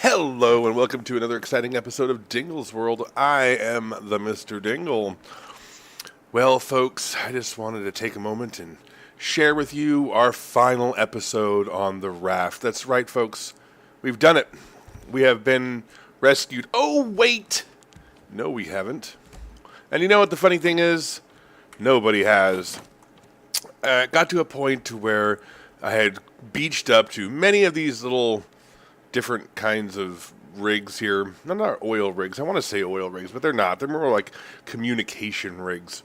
Hello and welcome to another exciting episode of Dingle's World. I am the Mr. Dingle. Well, folks, I just wanted to take a moment and share with you our final episode on the Raft. That's right, folks. We've done it. We have been rescued. Oh, wait! No, we haven't. And you know what the funny thing is? Nobody has. It got to a point to where I had beached up to many of these little different kinds of rigs here. Not oil rigs. I want to say oil rigs, but they're not. They're more like communication rigs.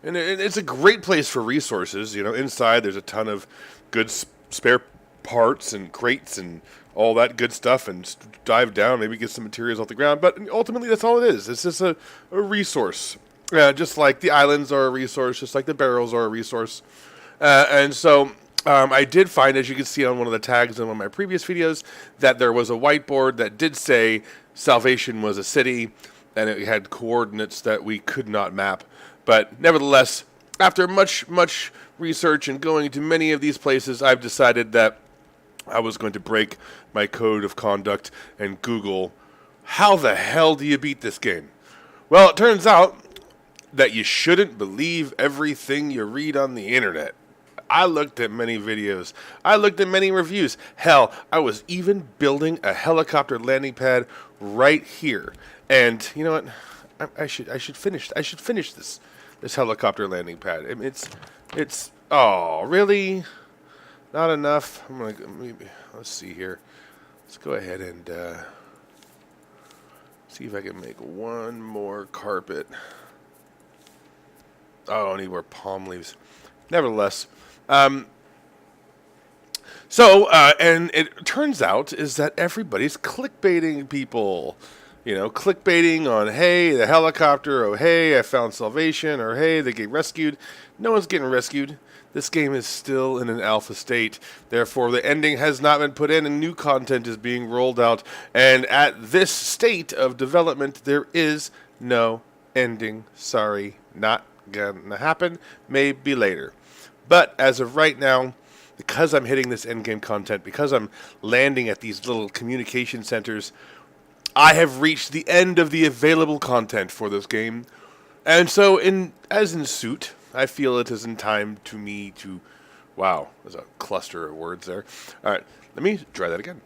And it's a great place for resources. You know, inside there's a ton of good spare parts and crates and all that good stuff, and dive down, maybe get some materials off the ground. But ultimately, that's all it is. It's just a resource. Just like the islands are a resource, just like the barrels are a resource. And so I did find, as you can see on one of the tags in one of my previous videos, that there was a whiteboard that did say Salvation was a city, and it had coordinates that we could not map. But nevertheless, after much research and going to many of these places, I've decided that I was going to break my code of conduct and Google, how the hell do you beat this game? Well, it turns out that you shouldn't believe everything you read on the internet. I looked at many videos. I looked at many reviews. Hell, I was even building a helicopter landing pad right here. And you know what? I should finish this helicopter landing pad. I mean, it's oh, really? Not enough. Let's see here. Let's go ahead and see if I can make one more carpet. Oh, I need more palm leaves. Nevertheless, and it turns out is that everybody's clickbaiting people. You know, clickbaiting on, hey, the helicopter, oh, hey, I found Salvation, or hey, they get rescued. No one's getting rescued. This game is still in an alpha state. Therefore, the ending has not been put in, and new content is being rolled out. And at this state of development, there is no ending. Sorry, not gonna happen. Maybe later. But as of right now, because I'm hitting this endgame content, because I'm landing at these little communication centers, I have reached the end of the available content for this game. And so, as in suit, I feel it is in time to me to... Wow, there's a cluster of words there. All right, let me try that again.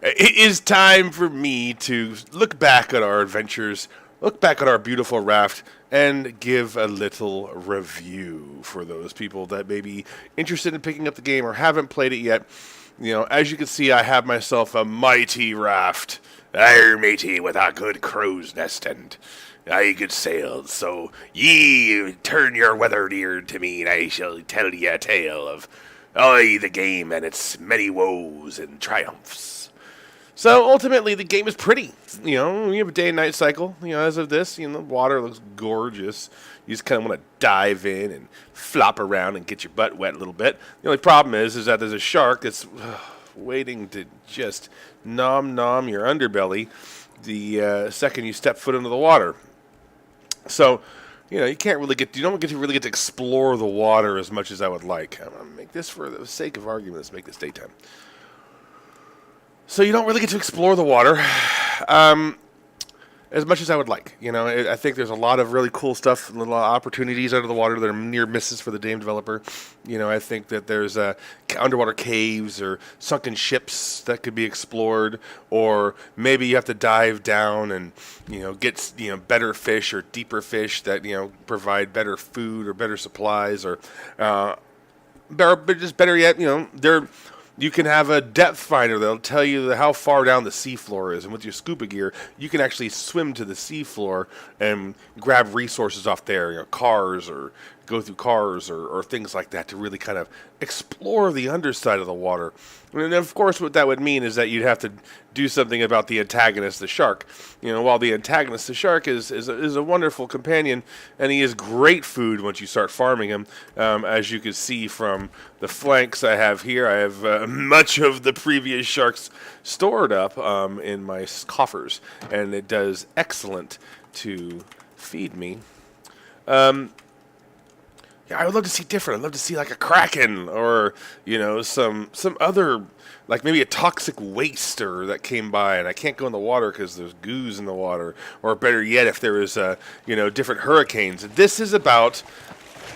It is time for me to look back at our adventures, look back at our beautiful raft, and give a little review for those people that may be interested in picking up the game or haven't played it yet. You know, as you can see, I have myself a mighty raft. Arr, matey, with a good crow's nest, and I good sails. So ye turn your weathered ear to me, and I shall tell ye a tale of the game and its many woes and triumphs. So ultimately, the game is pretty. You know, you have a day and night cycle. You know, as of this, you know, the water looks gorgeous. You just kind of want to dive in and flop around and get your butt wet a little bit. The only problem is that there's a shark that's waiting to just nom your underbelly the second you step foot into the water. So, you know, you don't get to really get to explore the water as much as I would like. I'm going to make this, for the sake of argument, let's make this daytime. So you don't really get to explore the water as much as I would like. You know, I think there's a lot of really cool stuff, little opportunities under the water that are near misses for the game developer. You know, I think that there's underwater caves or sunken ships that could be explored, or maybe you have to dive down and, you know, get, you know, better fish or deeper fish that, you know, provide better food or better supplies, or just better yet, you know, you can have a depth finder that'll tell you how far down the seafloor is. And with your scuba gear, you can actually swim to the seafloor and grab resources off there, you know, cars, or go through cars or things like that, to really kind of explore the underside of the water. And of course, what that would mean is that you'd have to do something about the antagonist, the shark. You know, while the antagonist, the shark, is a wonderful companion, and he is great food once you start farming him. As you can see from the flanks I have here, I have much of the previous sharks stored up in my coffers, and it does excellent to feed me. Yeah, I would love to see different. I'd love to see like a kraken, or some other, like maybe a toxic waste or that came by, and I can't go in the water because there's goos in the water. Or better yet, if there is different hurricanes. This is about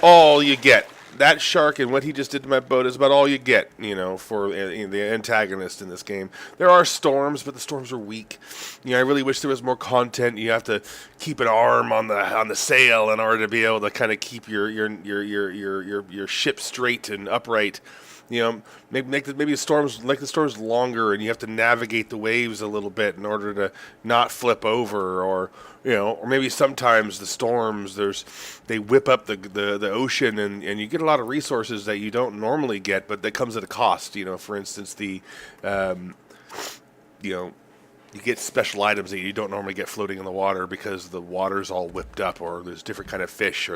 all you get. That shark and what he just did to my boat is about all you get, for the antagonist in this game. There are storms, but the storms are weak. I really wish there was more content. You have to keep an arm on the sail in order to be able to kind of keep your ship straight and upright. Maybe the storms longer, and you have to navigate the waves a little bit in order to not flip over, or maybe sometimes the storms they whip up the ocean, and you get a lot of resources that you don't normally get, but that comes at a cost. For instance, you get special items that you don't normally get floating in the water because the water's all whipped up, or there's different kind of fish,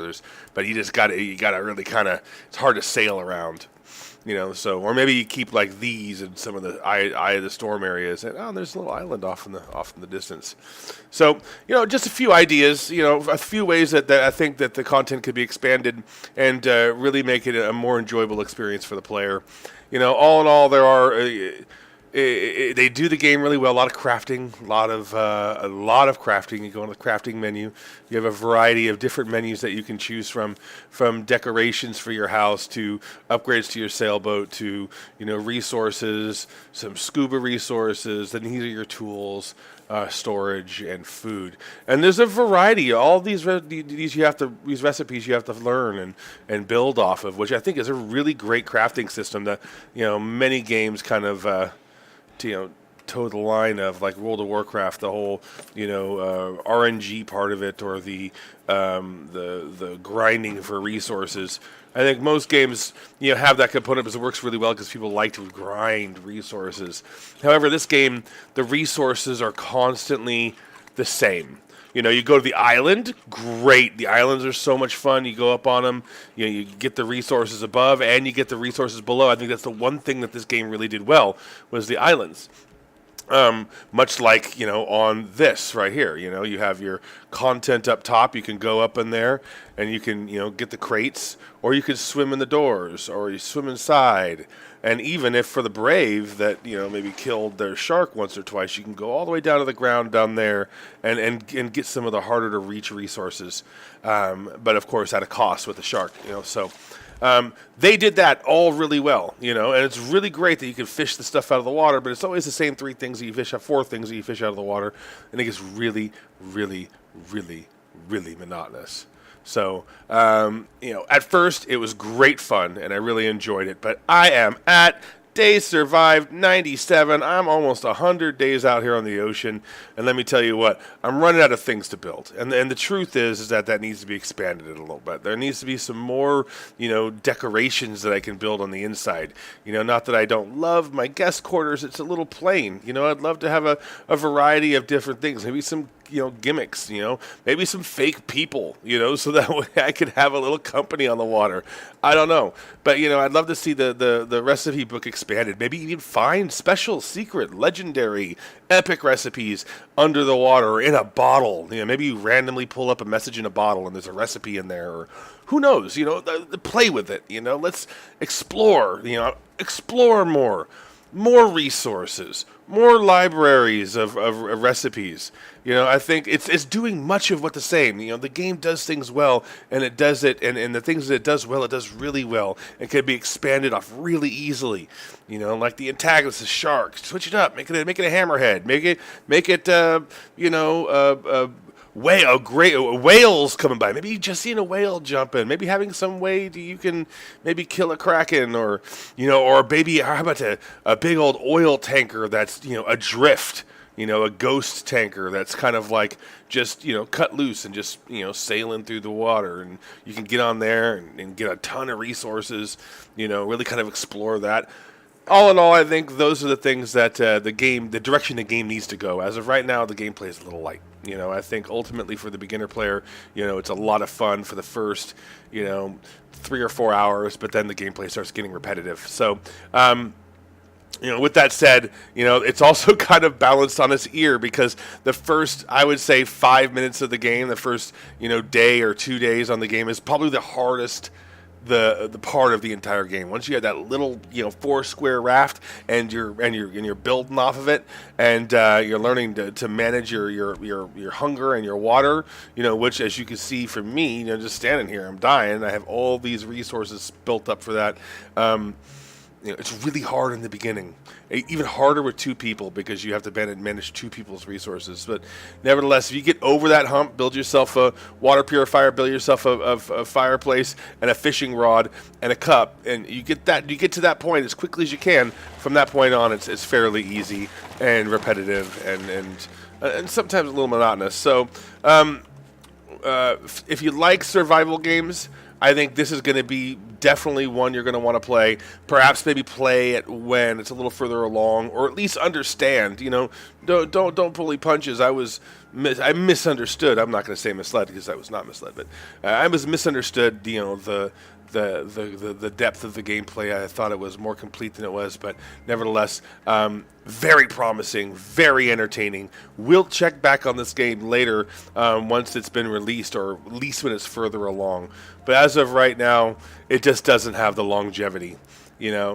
but you gotta really kind of, it's hard to sail around. Or maybe you keep like these in some of the eye of the storm areas, and there's a little island off in the distance. So, just a few ideas, a few ways that I think that the content could be expanded and really make it a more enjoyable experience for the player. All in all, there are. They do the game really well. A lot of crafting, a lot of crafting. You go on the crafting menu. You have a variety of different menus that you can choose from decorations for your house to upgrades to your sailboat to resources, some scuba resources. Then these are your tools, storage, and food. And there's a variety. All these recipes you have to learn and build off of, which I think is a really great crafting system that many games kind of. Toe the line of, like World of Warcraft, the whole RNG part of it, or the grinding for resources. I think most games have that component because it works really well because people like to grind resources. However, this game, the resources are constantly the same. You go to the island, great. The islands are so much fun. You go up on them, you get the resources above and you get the resources below. I think that's the one thing that this game really did well, was the islands. Much like, on this right here, you have your content up top. You can go up in there and you can, get the crates, or you could swim in the doors, or you swim inside. And even if for the brave that, maybe killed their shark once or twice, you can go all the way down to the ground down there and get some of the harder to reach resources. But of course at a cost with the shark, so. They did that all really well, and it's really great that you can fish the stuff out of the water, but it's always the same four things that you fish out of the water, and it gets really, really, really, really monotonous. So, at first it was great fun, and I really enjoyed it, but I am at Days Survived 97. I'm almost 100 days out here on the ocean, and let me tell you what, I'm running out of things to build. And the truth is that needs to be expanded a little bit. There needs to be some more, decorations that I can build on the inside. Not that I don't love my guest quarters. It's a little plain. I'd love to have a variety of different things. Maybe some gimmicks, maybe some fake people, so that way I could have a little company on the water. I don't know. But, I'd love to see the recipe book expanded. Maybe even find special, secret, legendary, epic recipes under the water or in a bottle. Maybe you randomly pull up a message in a bottle and there's a recipe in there, or who knows, play with it, let's explore, explore more resources, more libraries of recipes. I think it's doing much of what the same. The game does things well, and it does it, and the things that it does well, it does really well, and can be expanded off really easily. Like the antagonist, the shark, switch it up, make it a hammerhead, make it whales coming by. Maybe just seeing a whale jump in. Maybe having some way you can maybe kill a kraken, or maybe how about a big old oil tanker that's adrift. A ghost tanker that's kind of like just cut loose and just sailing through the water, and you can get on there and get a ton of resources. Really kind of explore that. All in all, I think those are the things that the direction the game needs to go. As of right now, the gameplay is a little light. I think ultimately for the beginner player, it's a lot of fun for the first, 3 or 4 hours, but then the gameplay starts getting repetitive. So, with that said, it's also kind of balanced on its ear, because the first, I would say, 5 minutes of the game, the first, day or 2 days on the game is probably the hardest the part of the entire game. Once you have that little 4 square raft and you're building off of it, and you're learning to manage your hunger and your water, which, as you can see from me, just standing here, I'm dying. I have all these resources built up for that. It's really hard in the beginning, even harder with 2 people, because you have to manage 2 people's resources. But nevertheless, if you get over that hump, build yourself a water purifier, build yourself a fireplace and a fishing rod and a cup, and you get to that point as quickly as you can. From that point on, it's fairly easy and repetitive and sometimes a little monotonous. So if you like survival games, I think this is going to be definitely one you're going to want to play. Perhaps maybe play it when it's a little further along, or at least understand. Don't pull punches. I misunderstood. I'm not going to say misled, because I was not misled, but I was misunderstood. The depth of the gameplay. I thought it was more complete than it was, but nevertheless, very promising, very entertaining. We'll check back on this game later once it's been released, or at least when it's further along. But as of right now, it just doesn't have the longevity,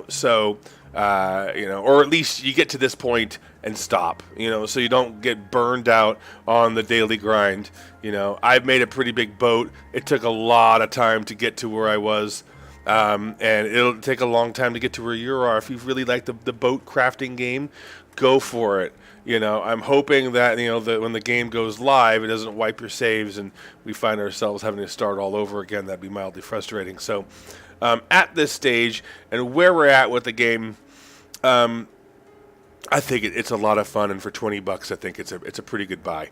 So, or at least you get to this point and stop, so you don't get burned out on the daily grind. I've made a pretty big boat. It took a lot of time to get to where I was. And it'll take a long time to get to where you are. If you really like the boat crafting game, go for it. I'm hoping that that when the game goes live, it doesn't wipe your saves and we find ourselves having to start all over again. That'd be mildly frustrating. So, at this stage and where we're at with the game, I think it's a lot of fun, and for $20, I think it's a pretty good buy.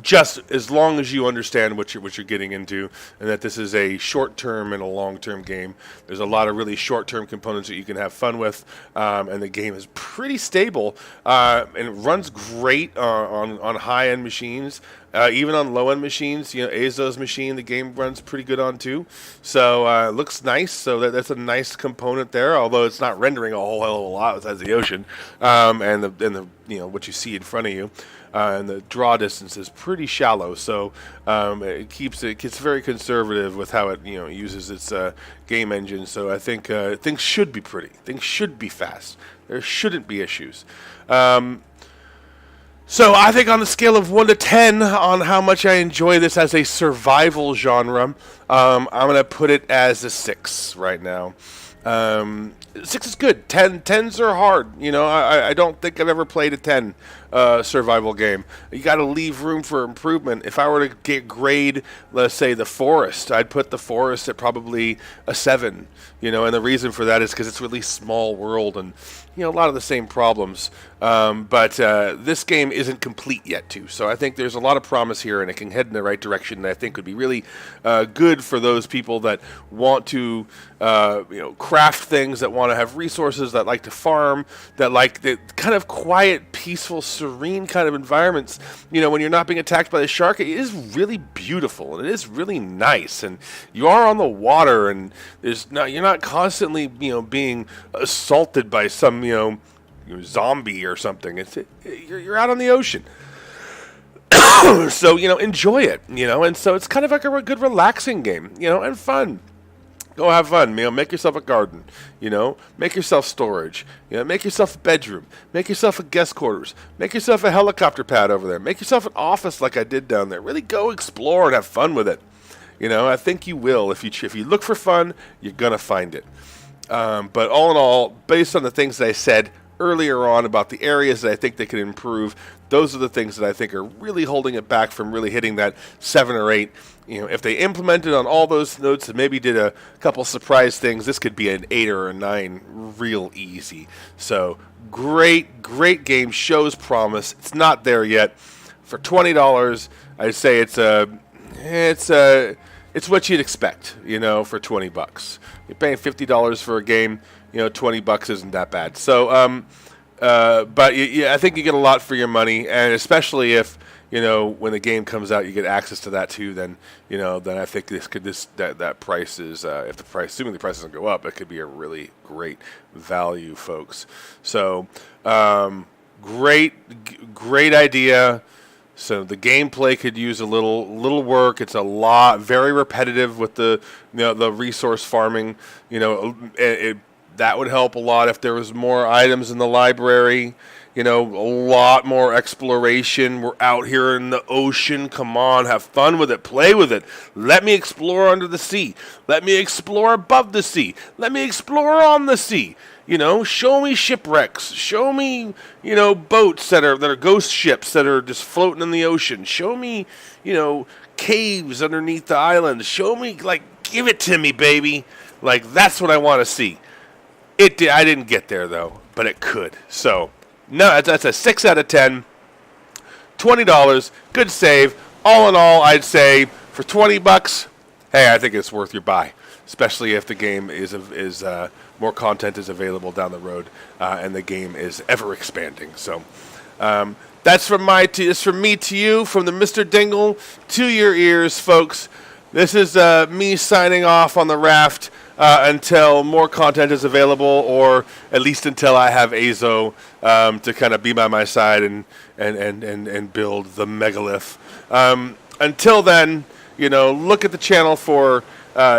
Just as long as you understand what you're getting into, and that this is a short-term and a long-term game. There's a lot of really short-term components that you can have fun with, and the game is pretty stable, and it runs great on high-end machines. Even on low-end machines, Azo's machine, the game runs pretty good on too. So it looks nice. So that's a nice component there. Although it's not rendering a whole hell of a lot besides the ocean, and the what you see in front of you, and the draw distance is pretty shallow. So it gets very conservative with how it uses its game engine. So I think things should be pretty. Things should be fast. There shouldn't be issues. So I think on the scale of 1 to 10 on how much I enjoy this as a survival genre, I'm going to put it as a 6 right now. 6 is good. 10s are hard. I don't think I've ever played a 10 survival game. You got to leave room for improvement. If I were to grade, let's say, The Forest, I'd put The Forest at probably a 7. And the reason for that is because it's a really small world and a lot of the same problems. But this game isn't complete yet, too. So I think there's a lot of promise here, and it can head in the right direction. And I think would be really good for those people that want to, craft things, that want to have resources, that like to farm, that like the kind of quiet, peaceful, serene kind of environments. When you're not being attacked by the shark, it is really beautiful and it is really nice. And you are on the water, and you're not constantly, being assaulted by some, zombie or something. You're out on the ocean. So, enjoy it, and so it's kind of like a good relaxing game, and fun. Go have fun, make yourself a garden, make yourself storage, make yourself a bedroom, make yourself a guest quarters, make yourself a helicopter pad over there, make yourself an office like I did down there. Really go explore and have fun with it. I think you will. If you look for fun, you're going to find it. But all in all, based on the things that I said earlier on about the areas that I think they can improve, those are the things that I think are really holding it back from really hitting that 7 or 8. If they implemented on all those notes and maybe did a couple surprise things, this could be an 8 or a 9 real easy. So great game, shows promise. It's not there yet. For $20, I'd say it's what you'd expect, for $20. You're paying $50 for a game, $20 isn't that bad. So, but I think you get a lot for your money, and especially if when the game comes out, you get access to that too. Then then I think that price is assuming the price doesn't go up, it could be a really great value, folks. So, great idea. So the gameplay could use a little work. It's a lot, very repetitive with the the resource farming. That would help a lot if there was more items in the library. A lot more exploration. We're out here in the ocean. Come on, have fun with it. Play with it. Let me explore under the sea. Let me explore above the sea. Let me explore on the sea. Show me shipwrecks. Show me, boats that are ghost ships that are just floating in the ocean. Show me, caves underneath the island. Show me, give it to me, baby. That's what I want to see. I didn't get there, though, but it could. So, no, that's a 6 out of 10. $20, good save. All in all, I'd say for $20, hey, I think it's worth your buy, especially if the game is more content is available down the road, and the game is ever expanding. So that's from me to you, from the Mr. Dingle to your ears, folks. This is me signing off on the Raft until more content is available, or at least until I have Azo to kind of be by my side and build the megalith. Until then, look at the channel for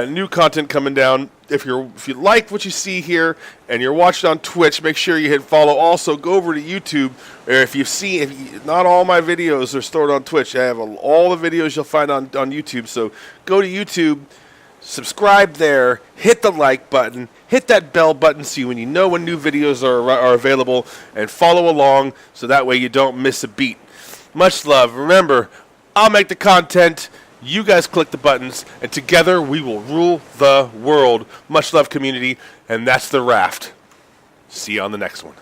new content coming down. If you like what you see here and you're watching on Twitch, make sure you hit follow. Also, go over to YouTube. Or not all my videos are stored on Twitch. I have all the videos you'll find on YouTube. So go to YouTube, subscribe there, hit the like button, hit that bell button so when when new videos are available, and follow along so that way you don't miss a beat. Much love. Remember, I'll make the content. You guys click the buttons, and together we will rule the world. Much love, community, and that's the Raft. See you on the next one.